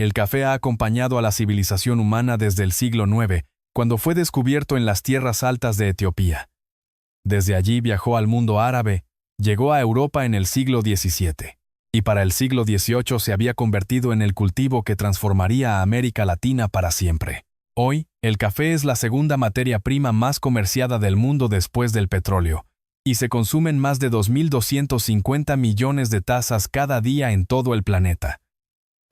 El café ha acompañado a la civilización humana desde el siglo IX, cuando fue descubierto en las tierras altas de Etiopía. Desde allí viajó al mundo árabe, llegó a Europa en el siglo XVII, y para el siglo XVIII se había convertido en el cultivo que transformaría a América Latina para siempre. Hoy, el café es la segunda materia prima más comerciada del mundo después del petróleo, y se consumen más de 2.250 millones de tazas cada día en todo el planeta.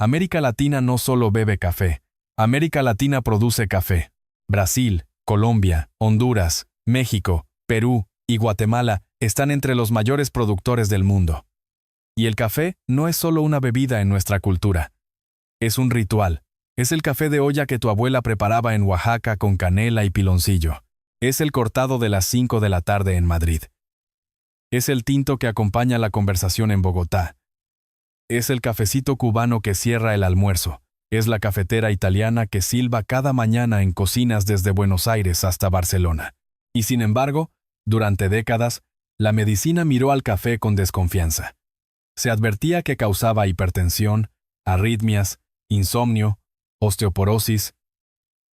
América Latina no solo bebe café, América Latina produce café. Brasil, Colombia, Honduras, México, Perú y Guatemala están entre los mayores productores del mundo. Y el café no es solo una bebida en nuestra cultura. Es un ritual. Es el café de olla que tu abuela preparaba en Oaxaca con canela y piloncillo. Es el cortado de las 5 de la tarde en Madrid. Es el tinto que acompaña la conversación en Bogotá. Es el cafecito cubano que cierra el almuerzo. Es la cafetera italiana que silba cada mañana en cocinas desde Buenos Aires hasta Barcelona. Y sin embargo, durante décadas, la medicina miró al café con desconfianza. Se advertía que causaba hipertensión, arritmias, insomnio, osteoporosis,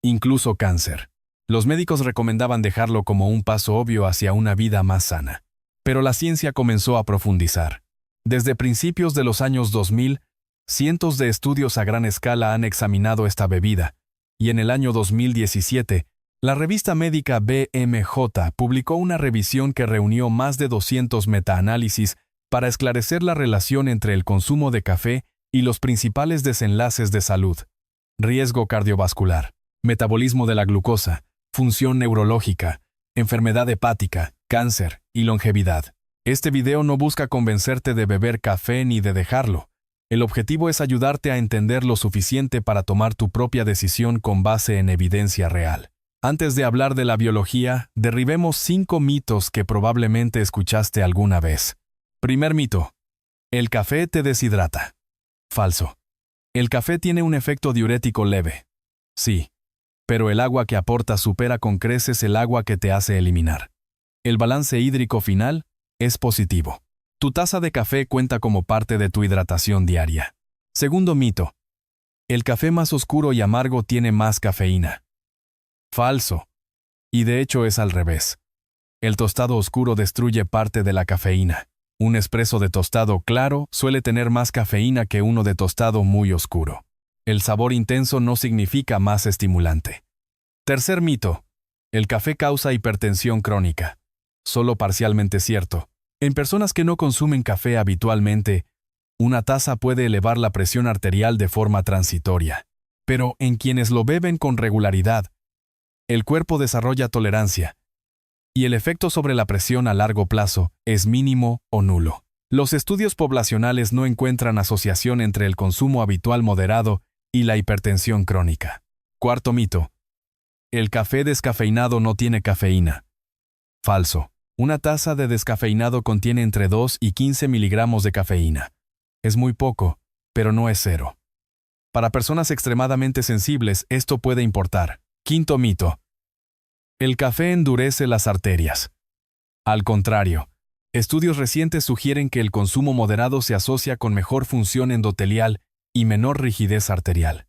incluso cáncer. Los médicos recomendaban dejarlo como un paso obvio hacia una vida más sana. Pero la ciencia comenzó a profundizar. Desde principios de los años 2000, cientos de estudios a gran escala han examinado esta bebida, y en el año 2017, la revista médica BMJ publicó una revisión que reunió más de 200 metaanálisis para esclarecer la relación entre el consumo de café y los principales desenlaces de salud: riesgo cardiovascular, metabolismo de la glucosa, función neurológica, enfermedad hepática, cáncer y longevidad. Este video no busca convencerte de beber café ni de dejarlo. El objetivo es ayudarte a entender lo suficiente para tomar tu propia decisión con base en evidencia real. Antes de hablar de la biología, derribemos 5 mitos que probablemente escuchaste alguna vez. Primer mito: el café te deshidrata. Falso. El café tiene un efecto diurético leve. Sí, pero el agua que aporta supera con creces el agua que te hace eliminar. El balance hídrico final es positivo. Tu taza de café cuenta como parte de tu hidratación diaria. Segundo mito: el café más oscuro y amargo tiene más cafeína. Falso. Y de hecho es al revés. El tostado oscuro destruye parte de la cafeína. Un espresso de tostado claro suele tener más cafeína que uno de tostado muy oscuro. El sabor intenso no significa más estimulante. Tercer mito: el café causa hipertensión crónica. Solo parcialmente cierto. En personas que no consumen café habitualmente, una taza puede elevar la presión arterial de forma transitoria. Pero en quienes lo beben con regularidad, el cuerpo desarrolla tolerancia, y el efecto sobre la presión a largo plazo es mínimo o nulo. Los estudios poblacionales no encuentran asociación entre el consumo habitual moderado y la hipertensión crónica. Cuarto mito: el café descafeinado no tiene cafeína. Falso. Una taza de descafeinado contiene entre 2 y 15 miligramos de cafeína. Es muy poco, pero no es cero. Para personas extremadamente sensibles, esto puede importar. Quinto mito: el café endurece las arterias. Al contrario, estudios recientes sugieren que el consumo moderado se asocia con mejor función endotelial y menor rigidez arterial.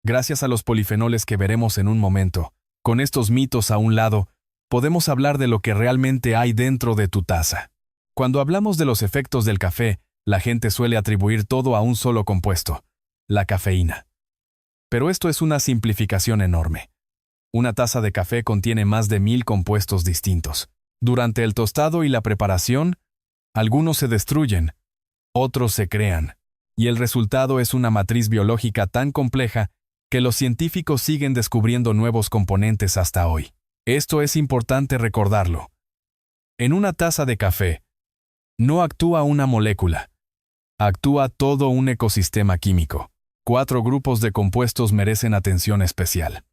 Gracias a los polifenoles que veremos en un momento, con estos mitos a un lado, podemos hablar de lo que realmente hay dentro de tu taza. Cuando hablamos de los efectos del café, la gente suele atribuir todo a un solo compuesto: la cafeína. Pero esto es una simplificación enorme. Una taza de café contiene más de 1000 compuestos distintos. Durante el tostado y la preparación, algunos se destruyen, otros se crean, y el resultado es una matriz biológica tan compleja que los científicos siguen descubriendo nuevos componentes hasta hoy. Esto es importante recordarlo. En una taza de café, no actúa una molécula, actúa todo un ecosistema químico. 4 grupos de compuestos merecen atención especial.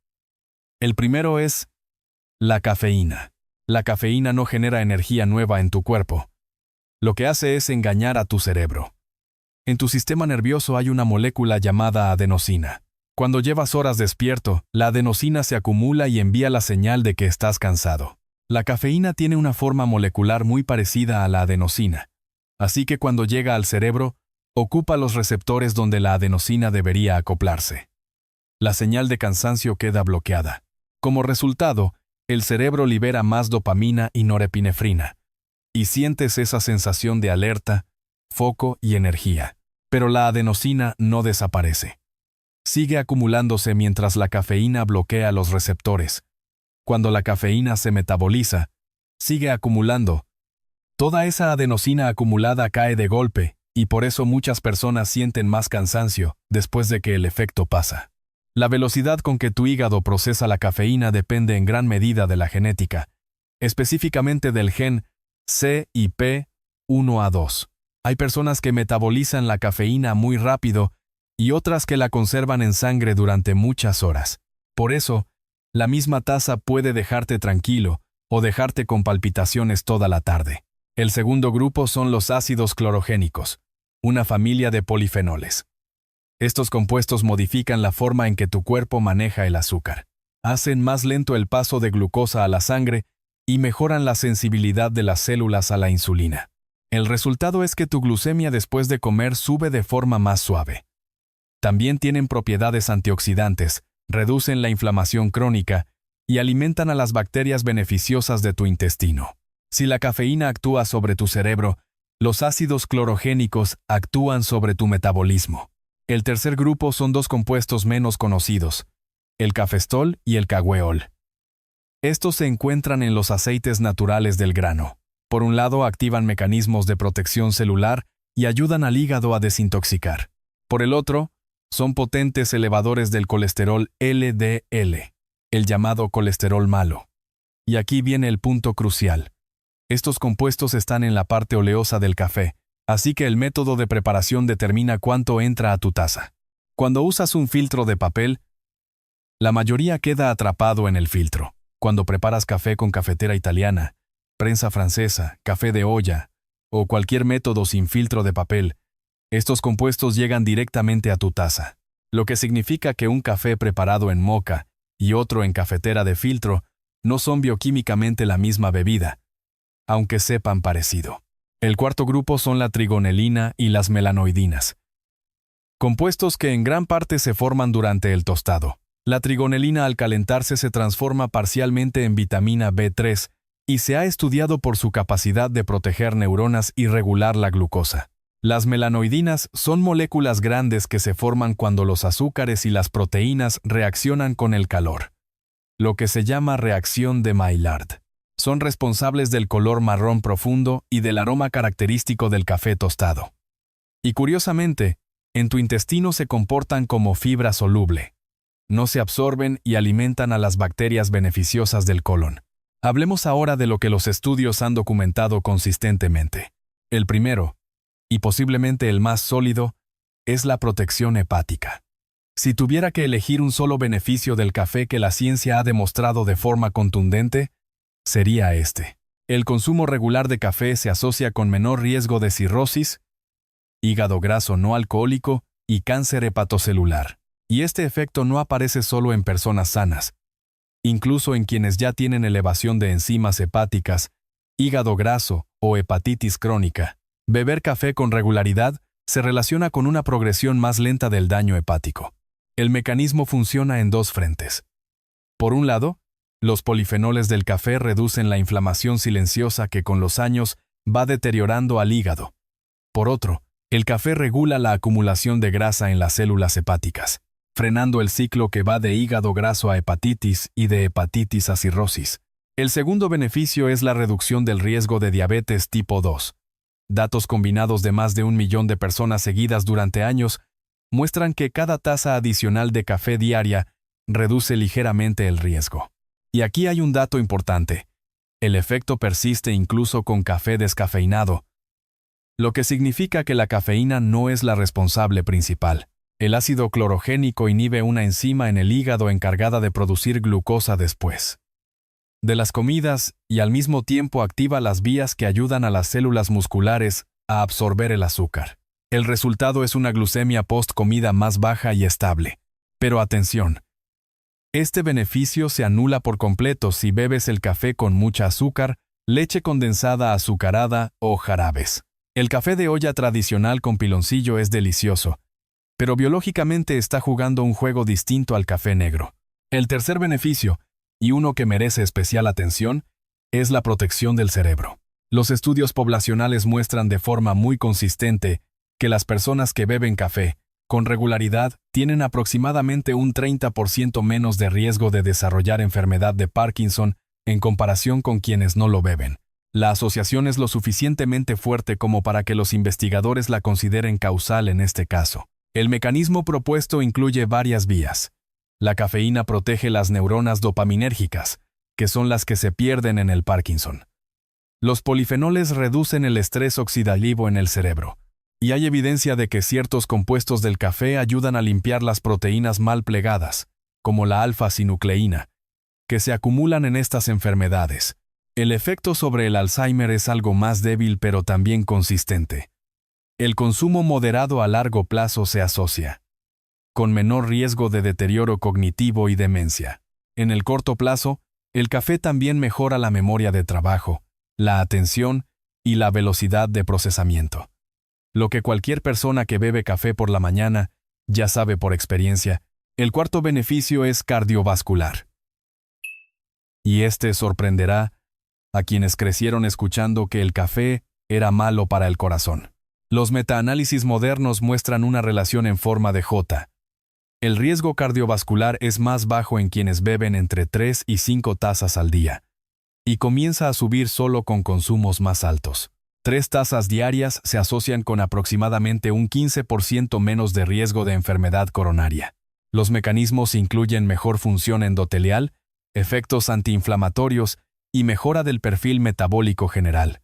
El primero es la cafeína. La cafeína no genera energía nueva en tu cuerpo. Lo que hace es engañar a tu cerebro. En tu sistema nervioso hay una molécula llamada adenosina. Cuando llevas horas despierto, la adenosina se acumula y envía la señal de que estás cansado. La cafeína tiene una forma molecular muy parecida a la adenosina, así que cuando llega al cerebro, ocupa los receptores donde la adenosina debería acoplarse. La señal de cansancio queda bloqueada. Como resultado, el cerebro libera más dopamina y norepinefrina, y sientes esa sensación de alerta, foco y energía. Pero la adenosina no desaparece. Sigue acumulándose mientras la cafeína bloquea los receptores. Cuando la cafeína se metaboliza, sigue acumulando. Toda esa adenosina acumulada cae de golpe, y por eso muchas personas sienten más cansancio después de que el efecto pasa. La velocidad con que tu hígado procesa la cafeína depende en gran medida de la genética, específicamente del gen CYP1A2. Hay personas que metabolizan la cafeína muy rápido y otras que la conservan en sangre durante muchas horas. Por eso, la misma taza puede dejarte tranquilo o dejarte con palpitaciones toda la tarde. El segundo grupo son los ácidos clorogénicos, una familia de polifenoles. Estos compuestos modifican la forma en que tu cuerpo maneja el azúcar. Hacen más lento el paso de glucosa a la sangre y mejoran la sensibilidad de las células a la insulina. El resultado es que tu glucemia después de comer sube de forma más suave. También tienen propiedades antioxidantes, reducen la inflamación crónica y alimentan a las bacterias beneficiosas de tu intestino. Si la cafeína actúa sobre tu cerebro, los ácidos clorogénicos actúan sobre tu metabolismo. El tercer grupo son dos compuestos menos conocidos, el cafestol y el cagueol. Estos se encuentran en los aceites naturales del grano. Por un lado, activan mecanismos de protección celular y ayudan al hígado a desintoxicar. Por el otro, son potentes elevadores del colesterol LDL, el llamado colesterol malo. Y aquí viene el punto crucial. Estos compuestos están en la parte oleosa del café, así que el método de preparación determina cuánto entra a tu taza. Cuando usas un filtro de papel, la mayoría queda atrapado en el filtro. Cuando preparas café con cafetera italiana, prensa francesa, café de olla o cualquier método sin filtro de papel, estos compuestos llegan directamente a tu taza, lo que significa que un café preparado en moka y otro en cafetera de filtro no son bioquímicamente la misma bebida, aunque sepan parecido. El cuarto grupo son la trigonelina y las melanoidinas, compuestos que en gran parte se forman durante el tostado. La trigonelina al calentarse se transforma parcialmente en vitamina B3 y se ha estudiado por su capacidad de proteger neuronas y regular la glucosa. Las melanoidinas son moléculas grandes que se forman cuando los azúcares y las proteínas reaccionan con el calor, lo que se llama reacción de Maillard. Son responsables del color marrón profundo y del aroma característico del café tostado. Y curiosamente, en tu intestino se comportan como fibra soluble. No se absorben y alimentan a las bacterias beneficiosas del colon. Hablemos ahora de lo que los estudios han documentado consistentemente. El primero, y posiblemente el más sólido, es la protección hepática. Si tuviera que elegir un solo beneficio del café que la ciencia ha demostrado de forma contundente, sería este. El consumo regular de café se asocia con menor riesgo de cirrosis, hígado graso no alcohólico y cáncer hepatocelular. Y este efecto no aparece solo en personas sanas. Incluso en quienes ya tienen elevación de enzimas hepáticas, hígado graso o hepatitis crónica, beber café con regularidad se relaciona con una progresión más lenta del daño hepático. El mecanismo funciona en dos frentes. Por un lado, los polifenoles del café reducen la inflamación silenciosa que con los años va deteriorando al hígado. Por otro, el café regula la acumulación de grasa en las células hepáticas, frenando el ciclo que va de hígado graso a hepatitis y de hepatitis a cirrosis. El segundo beneficio es la reducción del riesgo de diabetes tipo 2. Datos combinados de más de 1 millón de personas seguidas durante años muestran que cada taza adicional de café diaria reduce ligeramente el riesgo. Y aquí hay un dato importante. El efecto persiste incluso con café descafeinado, lo que significa que la cafeína no es la responsable principal. El ácido clorogénico inhibe una enzima en el hígado encargada de producir glucosa después de las comidas y al mismo tiempo activa las vías que ayudan a las células musculares a absorber el azúcar. El resultado es una glucemia post-comida más baja y estable. Pero atención, este beneficio se anula por completo si bebes el café con mucha azúcar, leche condensada azucarada o jarabes. El café de olla tradicional con piloncillo es delicioso, pero biológicamente está jugando un juego distinto al café negro. El tercer beneficio, y uno que merece especial atención, es la protección del cerebro. Los estudios poblacionales muestran de forma muy consistente que las personas que beben café con regularidad tienen aproximadamente un 30% menos de riesgo de desarrollar enfermedad de Parkinson en comparación con quienes no lo beben. La asociación es lo suficientemente fuerte como para que los investigadores la consideren causal en este caso. El mecanismo propuesto incluye varias vías. La cafeína protege las neuronas dopaminérgicas, que son las que se pierden en el Parkinson. Los polifenoles reducen el estrés oxidativo en el cerebro, y hay evidencia de que ciertos compuestos del café ayudan a limpiar las proteínas mal plegadas, como la alfa-sinucleína, que se acumulan en estas enfermedades. El efecto sobre el Alzheimer es algo más débil pero también consistente. El consumo moderado a largo plazo se asocia con menor riesgo de deterioro cognitivo y demencia. En el corto plazo, el café también mejora la memoria de trabajo, la atención y la velocidad de procesamiento. Lo que cualquier persona que bebe café por la mañana ya sabe por experiencia. El cuarto beneficio es cardiovascular. Y este sorprenderá a quienes crecieron escuchando que el café era malo para el corazón. Los metaanálisis modernos muestran una relación en forma de J. El riesgo cardiovascular es más bajo en quienes beben entre 3 y 5 tazas al día, y comienza a subir solo con consumos más altos. 3 tazas diarias se asocian con aproximadamente un 15% menos de riesgo de enfermedad coronaria. Los mecanismos incluyen mejor función endotelial, efectos antiinflamatorios y mejora del perfil metabólico general.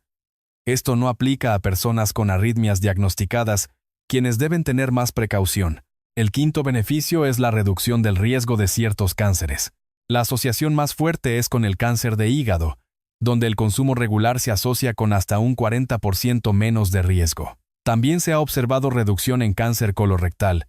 Esto no aplica a personas con arritmias diagnosticadas, quienes deben tener más precaución. El quinto beneficio es la reducción del riesgo de ciertos cánceres. La asociación más fuerte es con el cáncer de hígado, donde el consumo regular se asocia con hasta un 40% menos de riesgo. También se ha observado reducción en cáncer colorectal,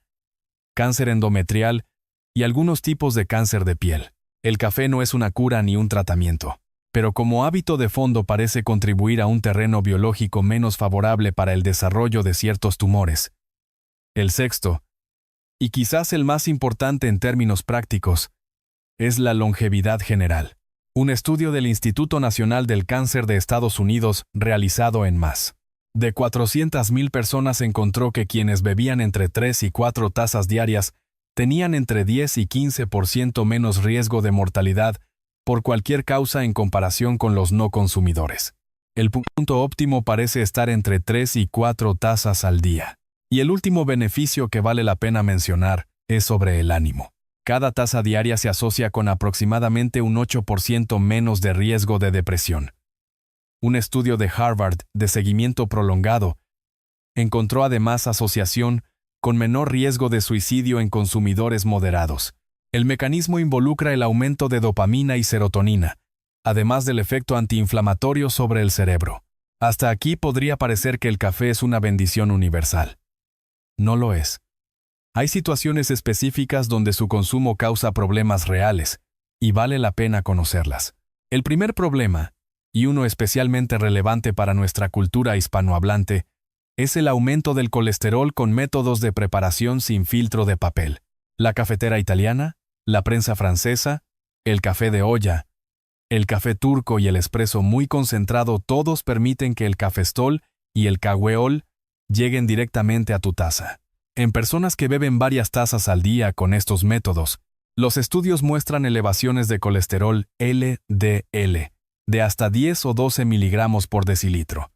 cáncer endometrial y algunos tipos de cáncer de piel. El café no es una cura ni un tratamiento, pero como hábito de fondo parece contribuir a un terreno biológico menos favorable para el desarrollo de ciertos tumores. El sexto, y quizás el más importante en términos prácticos, es la longevidad general. Un estudio del Instituto Nacional del Cáncer de Estados Unidos, realizado en más de 400,000 personas, encontró que quienes bebían entre 3 y 4 tazas diarias tenían entre 10 y 15% menos riesgo de mortalidad por cualquier causa en comparación con los no consumidores. El punto óptimo parece estar entre 3 y 4 tazas al día. Y el último beneficio que vale la pena mencionar es sobre el ánimo. Cada taza diaria se asocia con aproximadamente un 8% menos de riesgo de depresión. Un estudio de Harvard de seguimiento prolongado encontró además asociación con menor riesgo de suicidio en consumidores moderados. El mecanismo involucra el aumento de dopamina y serotonina, además del efecto antiinflamatorio sobre el cerebro. Hasta aquí podría parecer que el café es una bendición universal. No lo es. Hay situaciones específicas donde su consumo causa problemas reales, y vale la pena conocerlas. El primer problema, y uno especialmente relevante para nuestra cultura hispanohablante, es el aumento del colesterol con métodos de preparación sin filtro de papel. La cafetera italiana, la prensa francesa, el café de olla, el café turco y el espresso muy concentrado todos permiten que el cafestol y el cahueol lleguen directamente a tu taza. En personas que beben varias tazas al día con estos métodos, los estudios muestran elevaciones de colesterol LDL de hasta 10 o 12 miligramos por decilitro.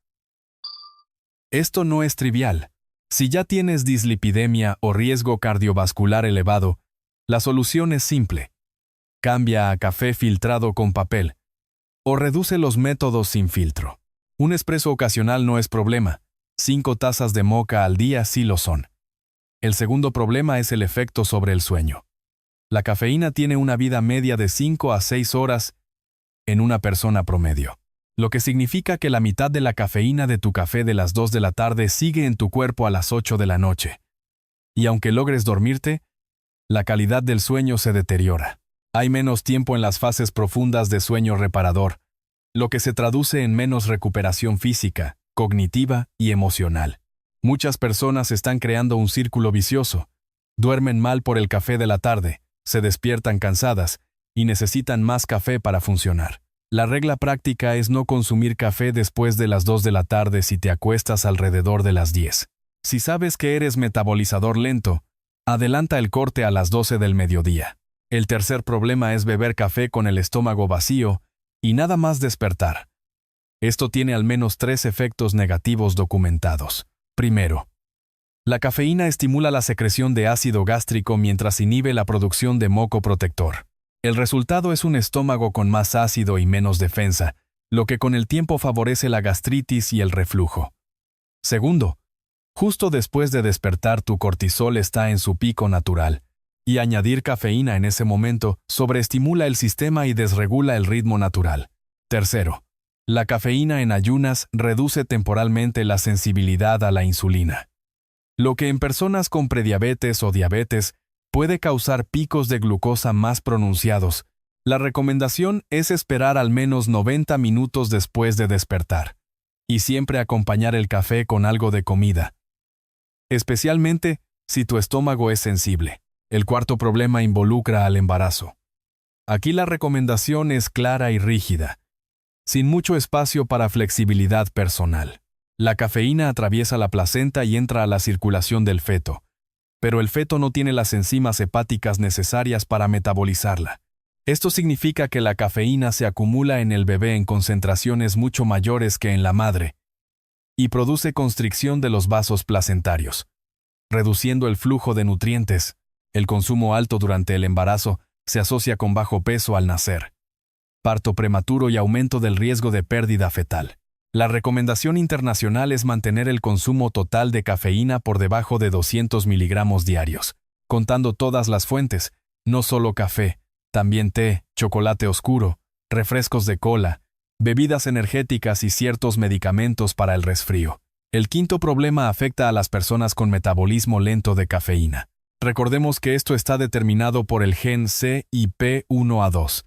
Esto no es trivial. Si ya tienes dislipidemia o riesgo cardiovascular elevado, la solución es simple. Cambia a café filtrado con papel o reduce los métodos sin filtro. Un espresso ocasional no es problema. 5 tazas de moca al día sí lo son. El segundo problema es el efecto sobre el sueño. La cafeína tiene una vida media de 5 a 6 horas en una persona promedio, lo que significa que la mitad de la cafeína de tu café de las 2 de la tarde sigue en tu cuerpo a las 8 de la noche. Y aunque logres dormirte, la calidad del sueño se deteriora. Hay menos tiempo en las fases profundas de sueño reparador, lo que se traduce en menos recuperación física, cognitiva y emocional. Muchas personas están creando un círculo vicioso. Duermen mal por el café de la tarde, se despiertan cansadas y necesitan más café para funcionar. La regla práctica es no consumir café después de las 2 de la tarde si te acuestas alrededor de las 10. Si sabes que eres metabolizador lento, adelanta el corte a las 12 del mediodía. El tercer problema es beber café con el estómago vacío y nada más despertar. Esto tiene al menos 3 efectos negativos documentados. Primero, la cafeína estimula la secreción de ácido gástrico mientras inhibe la producción de moco protector. El resultado es un estómago con más ácido y menos defensa, lo que con el tiempo favorece la gastritis y el reflujo. Segundo, justo después de despertar tu cortisol está en su pico natural, y añadir cafeína en ese momento sobreestimula el sistema y desregula el ritmo natural. Tercero, la cafeína en ayunas reduce temporalmente la sensibilidad a la insulina, lo que en personas con prediabetes o diabetes puede causar picos de glucosa más pronunciados. La recomendación es esperar al menos 90 minutos después de despertar, y siempre acompañar el café con algo de comida, especialmente si tu estómago es sensible. El cuarto problema involucra al embarazo. Aquí la recomendación es clara y rígida, sin mucho espacio para flexibilidad personal. La cafeína atraviesa la placenta y entra a la circulación del feto, pero el feto no tiene las enzimas hepáticas necesarias para metabolizarla. Esto significa que la cafeína se acumula en el bebé en concentraciones mucho mayores que en la madre y produce constricción de los vasos placentarios, reduciendo el flujo de nutrientes. El consumo alto durante el embarazo se asocia con bajo peso al nacer, parto prematuro y aumento del riesgo de pérdida fetal. La recomendación internacional es mantener el consumo total de cafeína por debajo de 200 miligramos diarios, contando todas las fuentes, no solo café, también té, chocolate oscuro, refrescos de cola, bebidas energéticas y ciertos medicamentos para el resfrío. El quinto problema afecta a las personas con metabolismo lento de cafeína. Recordemos que esto está determinado por el gen CYP1A2.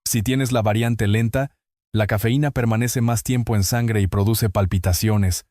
Si tienes la variante lenta, la cafeína permanece más tiempo en sangre y produce palpitaciones,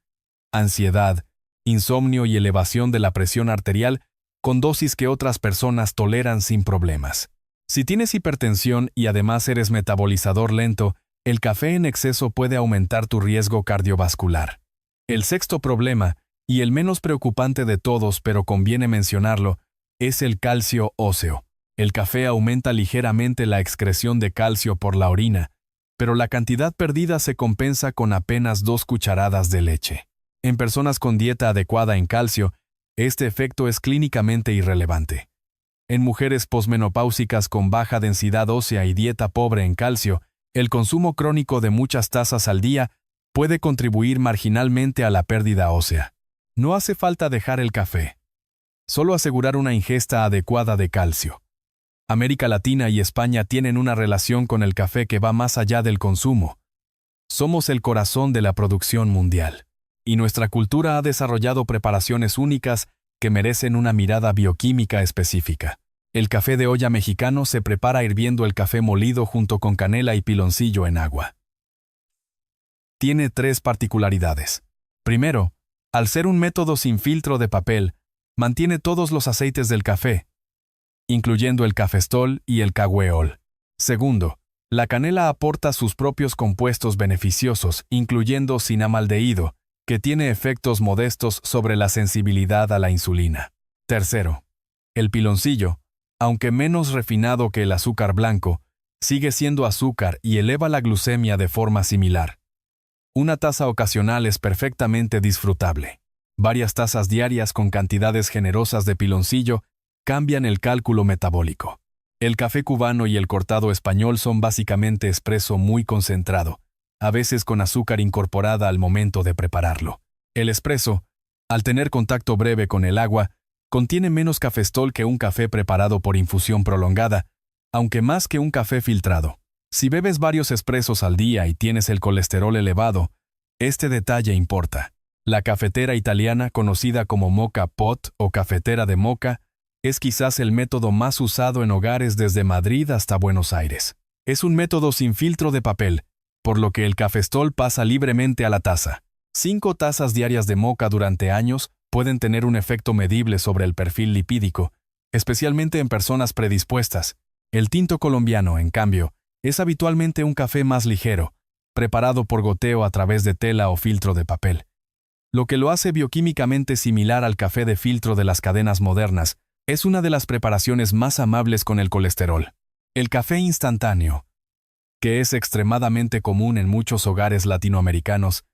ansiedad, insomnio y elevación de la presión arterial con dosis que otras personas toleran sin problemas. Si tienes hipertensión y además eres metabolizador lento, el café en exceso puede aumentar tu riesgo cardiovascular. El sexto problema, y el menos preocupante de todos, pero conviene mencionarlo, es el calcio óseo. El café aumenta ligeramente la excreción de calcio por la orina, pero la cantidad perdida se compensa con apenas 2 cucharadas de leche. En personas con dieta adecuada en calcio, este efecto es clínicamente irrelevante. En mujeres posmenopáusicas con baja densidad ósea y dieta pobre en calcio, el consumo crónico de muchas tazas al día puede contribuir marginalmente a la pérdida ósea. No hace falta dejar el café, solo asegurar una ingesta adecuada de calcio. América Latina y España tienen una relación con el café que va más allá del consumo. Somos el corazón de la producción mundial, y nuestra cultura ha desarrollado preparaciones únicas que merecen una mirada bioquímica específica. El café de olla mexicano se prepara hirviendo el café molido junto con canela y piloncillo en agua. Tiene 3 particularidades. Primero, al ser un método sin filtro de papel, mantiene todos los aceites del café, incluyendo el cafestol y el cagueol. Segundo, la canela aporta sus propios compuestos beneficiosos, incluyendo cinamaldehído, que tiene efectos modestos sobre la sensibilidad a la insulina. Tercero, el piloncillo, aunque menos refinado que el azúcar blanco, sigue siendo azúcar y eleva la glucemia de forma similar. Una taza ocasional es perfectamente disfrutable. Varias tazas diarias con cantidades generosas de piloncillo cambian el cálculo metabólico. El café cubano y el cortado español son básicamente espresso muy concentrado, a veces con azúcar incorporada al momento de prepararlo. El espresso, al tener contacto breve con el agua, contiene menos cafestol que un café preparado por infusión prolongada, aunque más que un café filtrado. Si bebes varios espressos al día y tienes el colesterol elevado, este detalle importa. La cafetera italiana, conocida como moka pot o cafetera de moka, es quizás el método más usado en hogares desde Madrid hasta Buenos Aires. Es un método sin filtro de papel, por lo que el cafestol pasa libremente a la taza. 5 tazas diarias de moca durante años pueden tener un efecto medible sobre el perfil lipídico, especialmente en personas predispuestas. El tinto colombiano, en cambio, es habitualmente un café más ligero, preparado por goteo a través de tela o filtro de papel, lo que lo hace bioquímicamente similar al café de filtro de las cadenas modernas. Es una de las preparaciones más amables con el colesterol. El café instantáneo, que es extremadamente común en muchos hogares latinoamericanos,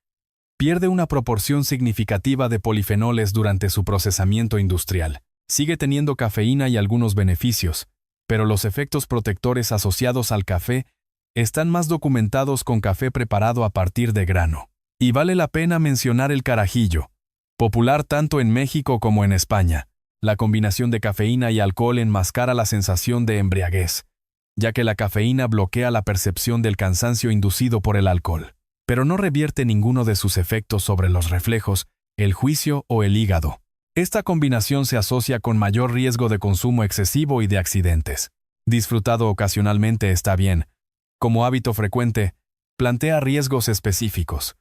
pierde una proporción significativa de polifenoles durante su procesamiento industrial. Sigue teniendo cafeína y algunos beneficios, pero los efectos protectores asociados al café están más documentados con café preparado a partir de grano. Y vale la pena mencionar el carajillo, popular tanto en México como en España. La combinación de cafeína y alcohol enmascara la sensación de embriaguez, ya que la cafeína bloquea la percepción del cansancio inducido por el alcohol, pero no revierte ninguno de sus efectos sobre los reflejos, el juicio o el hígado. Esta combinación se asocia con mayor riesgo de consumo excesivo y de accidentes. Disfrutado ocasionalmente está bien. Como hábito frecuente, plantea riesgos específicos.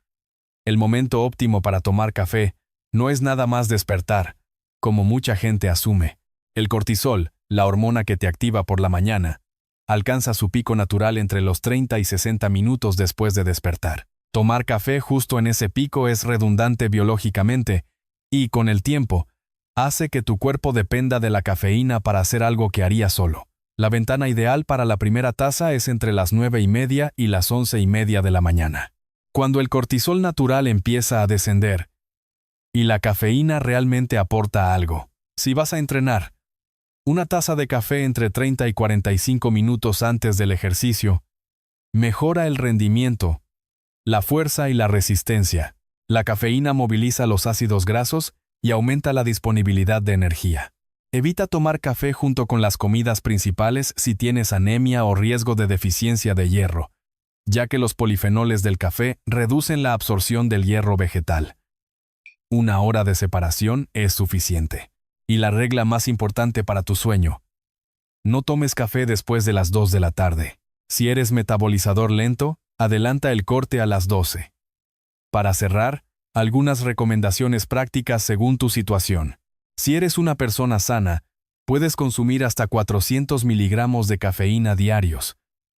El momento óptimo para tomar café no es nada más despertar, como mucha gente asume. El cortisol, la hormona que te activa por la mañana, alcanza su pico natural entre los 30 y 60 minutos después de despertar. Tomar café justo en ese pico es redundante biológicamente y, con el tiempo, hace que tu cuerpo dependa de la cafeína para hacer algo que haría solo. La ventana ideal para la primera taza es entre las 9:30 y las 11:30 de la mañana, cuando el cortisol natural empieza a descender y la cafeína realmente aporta algo. Si vas a entrenar, una taza de café entre 30 y 45 minutos antes del ejercicio mejora el rendimiento, la fuerza y la resistencia. La cafeína moviliza los ácidos grasos y aumenta la disponibilidad de energía. Evita tomar café junto con las comidas principales si tienes anemia o riesgo de deficiencia de hierro, ya que los polifenoles del café reducen la absorción del hierro vegetal. 1 hora de separación es suficiente. Y la regla más importante para tu sueño: no tomes café después de las 2 de la tarde. Si eres metabolizador lento, adelanta el corte a las 12. Para cerrar, algunas recomendaciones prácticas según tu situación. Si eres una persona sana, puedes consumir hasta 400 miligramos de cafeína diarios,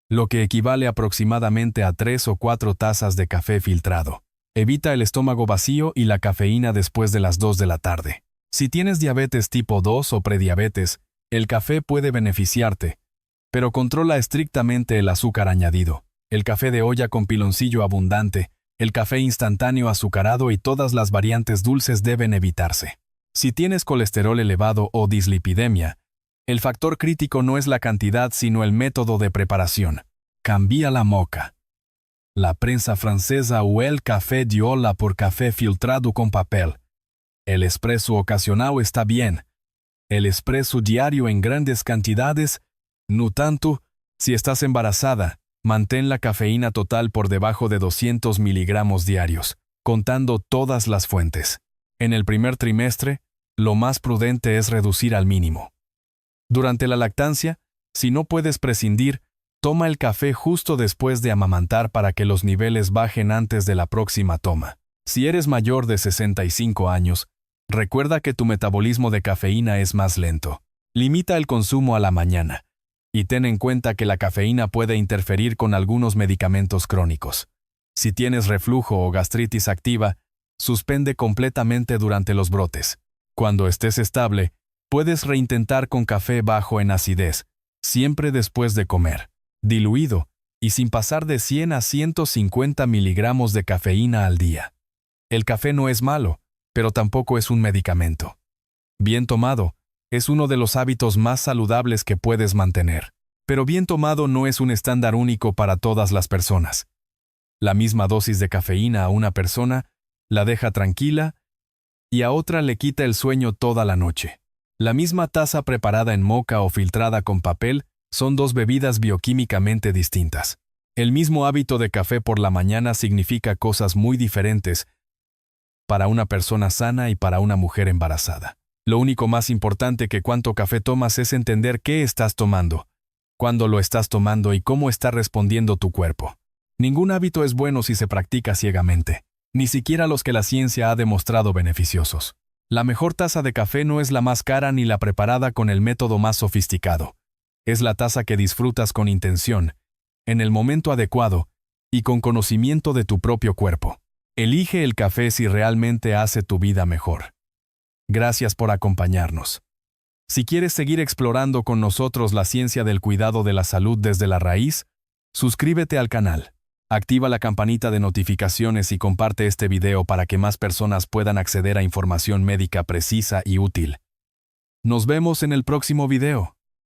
lo que equivale aproximadamente a 3 o 4 tazas de café filtrado. Evita el estómago vacío y la cafeína después de las 2 de la tarde. Si tienes diabetes tipo 2 o prediabetes, el café puede beneficiarte, pero controla estrictamente el azúcar añadido. El café de olla con piloncillo abundante, el café instantáneo azucarado y todas las variantes dulces deben evitarse. Si tienes colesterol elevado o dislipidemia, el factor crítico no es la cantidad sino el método de preparación. Cambia la moca, la prensa francesa o el café de olla por café filtrado con papel. El espresso ocasional está bien. El espresso diario en grandes cantidades, no tanto. Si estás embarazada, mantén la cafeína total por debajo de 200 miligramos diarios, contando todas las fuentes. En el primer trimestre, lo más prudente es reducir al mínimo. Durante la lactancia, si no puedes prescindir, toma el café justo después de amamantar para que los niveles bajen antes de la próxima toma. Si eres mayor de 65 años, recuerda que tu metabolismo de cafeína es más lento. Limita el consumo a la mañana. Y ten en cuenta que la cafeína puede interferir con algunos medicamentos crónicos. Si tienes reflujo o gastritis activa, suspende completamente durante los brotes. Cuando estés estable, puedes reintentar con café bajo en acidez, siempre después de comer, diluido y sin pasar de 100 a 150 miligramos de cafeína al día. El café no es malo, pero tampoco es un medicamento. Bien tomado, es uno de los hábitos más saludables que puedes mantener. Pero bien tomado no es un estándar único para todas las personas. La misma dosis de cafeína a una persona la deja tranquila y a otra le quita el sueño toda la noche. La misma taza preparada en moka o filtrada con papel son dos bebidas bioquímicamente distintas. El mismo hábito de café por la mañana significa cosas muy diferentes para una persona sana y para una mujer embarazada. Lo único más importante que cuánto café tomas es entender qué estás tomando, cuándo lo estás tomando y cómo está respondiendo tu cuerpo. Ningún hábito es bueno si se practica ciegamente. ni siquiera los que la ciencia ha demostrado beneficiosos. La mejor taza de café no es la más cara ni la preparada con el método más sofisticado. Es la taza que disfrutas con intención, en el momento adecuado y con conocimiento de tu propio cuerpo. Elige el café si realmente hace tu vida mejor. Gracias por acompañarnos. Si quieres seguir explorando con nosotros la ciencia del cuidado de la salud desde la raíz, suscríbete al canal. Activa la campanita de notificaciones y comparte este video para que más personas puedan acceder a información médica precisa y útil. Nos vemos en el próximo video.